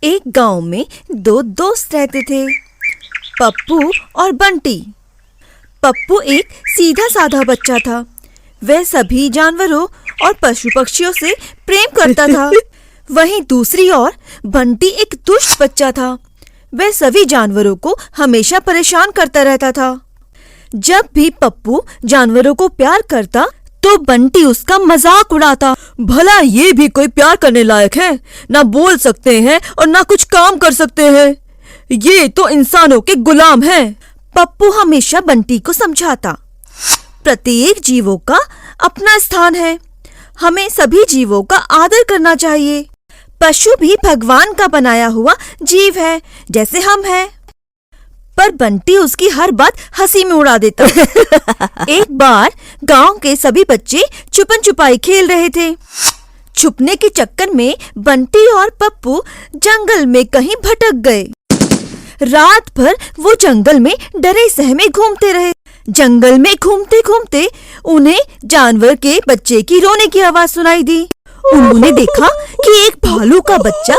एक गांव में दो दोस्त रहते थे, पप्पू और बंटी। पप्पू एक सीधा साधा बच्चा था। वह सभी जानवरों और पशु पक्षियों से प्रेम करता था। वहीं दूसरी ओर बंटी एक दुष्ट बच्चा था। वह सभी जानवरों को हमेशा परेशान करता रहता था। जब भी पप्पू जानवरों को प्यार करता तो बंटी उसका मजाक उड़ाता। भला ये भी कोई प्यार करने लायक है? ना बोल सकते हैं और ना कुछ काम कर सकते हैं। ये तो इंसानों के गुलाम हैं। पप्पू हमेशा बंटी को समझाता, प्रत्येक जीवों का अपना स्थान है। हमें सभी जीवों का आदर करना चाहिए। पशु भी भगवान का बनाया हुआ जीव है, जैसे हम हैं। पर बंटी उसकी हर बात हंसी में उड़ा देता। एक बार गांव के सभी बच्चे छुपन छुपाई खेल रहे थे। छुपने के चक्कर में बंटी और पप्पू जंगल में कहीं भटक गए। रात भर वो जंगल में डरे सहमे घूमते रहे। जंगल में घूमते घूमते उन्हें जानवर के बच्चे की रोने की आवाज सुनाई दी। उन्होंने देखा कि एक भालू का बच्चा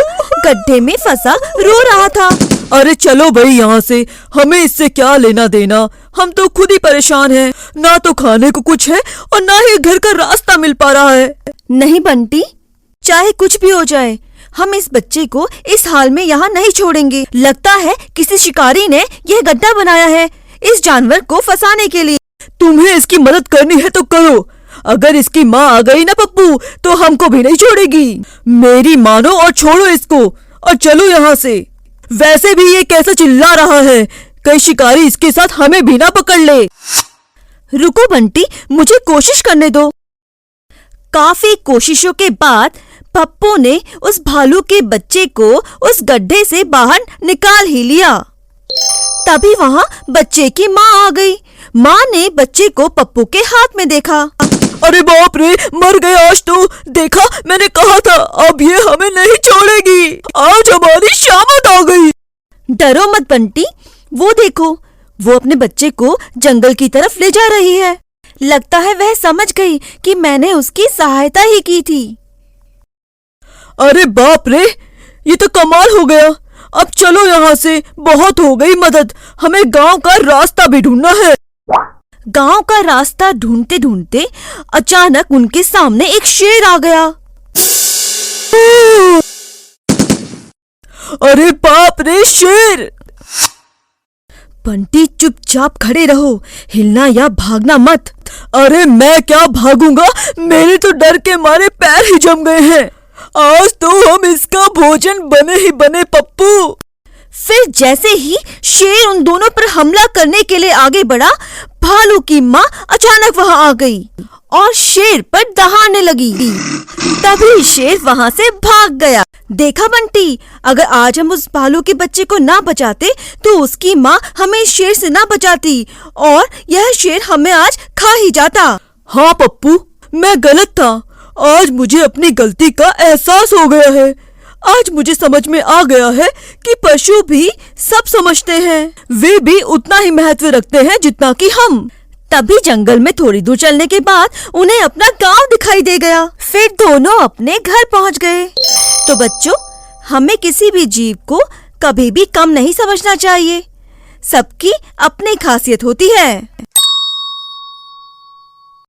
गड्ढे में फंसा रो रहा था। अरे चलो भाई यहाँ से, हमें इससे क्या लेना देना। हम तो खुद ही परेशान हैं। ना तो खाने को कुछ है और ना ही घर का रास्ता मिल पा रहा है। नहीं बंटी, चाहे कुछ भी हो जाए, हम इस बच्चे को इस हाल में यहाँ नहीं छोड़ेंगे। लगता है किसी शिकारी ने यह गड्ढा बनाया है इस जानवर को फंसाने के लिए। तुम्हें इसकी मदद करनी है तो करो। अगर इसकी माँ आ गई ना पप्पू, तो हमको भी नहीं छोड़ेगी। मेरी मानो और छोड़ो इसको और चलो यहाँ से। वैसे भी ये कैसे चिल्ला रहा है, कहीं शिकारी इसके साथ हमें भी ना पकड़ ले। रुको बंटी, मुझे कोशिश करने दो। काफी कोशिशों के बाद पप्पू ने उस भालू के बच्चे को उस गड्ढे से बाहर निकाल ही लिया। तभी वहाँ बच्चे की माँ आ गई। माँ ने बच्चे को पप्पू के हाथ में देखा। अरे बाप रे, मर गए आज तो। देखा, मैंने कहा था अब ये हमें नहीं छोड़ेगी। आज हमारी शामत आ गई। डरो मत बंटी, वो देखो, वो अपने बच्चे को जंगल की तरफ ले जा रही है। लगता है वह समझ गई कि मैंने उसकी सहायता ही की थी। अरे बाप रे, ये तो कमाल हो गया। अब चलो यहाँ से, बहुत हो गई मदद। हमें गांव का रास्ता भी ढूंढना है। गांव का रास्ता ढूंढते ढूंढते अचानक उनके सामने एक शेर आ गया। अरे बाप रे, शेर! बंटी चुपचाप खड़े रहो, हिलना या भागना मत। अरे मैं क्या भागूंगा, मेरे तो डर के मारे पैर ही जम गए हैं। आज तो हम इसका भोजन बने ही बने पप्पू। फिर जैसे ही शेर उन दोनों पर हमला करने के लिए आगे बढ़ा, भालू की माँ अचानक वहां आ गई और शेर पर दहाड़ने लगी। तभी शेर वहां से भाग गया। देखा बंटी, अगर आज हम उस भालू के बच्चे को ना बचाते तो उसकी माँ हमें शेर से ना बचाती और यह शेर हमें आज खा ही जाता। हाँ पप्पू, मैं गलत था। आज मुझे अपनी गलती का एहसास हो गया है। आज मुझे समझ में आ गया है कि पशु भी सब समझते हैं। वे भी उतना ही महत्व रखते हैं जितना कि हम। तभी जंगल में थोड़ी दूर चलने के बाद उन्हें अपना गांव दिखाई दे गया। फिर दोनों अपने घर पहुंच गए। तो बच्चों, हमें किसी भी जीव को कभी भी कम नहीं समझना चाहिए। सबकी अपनी खासियत होती है।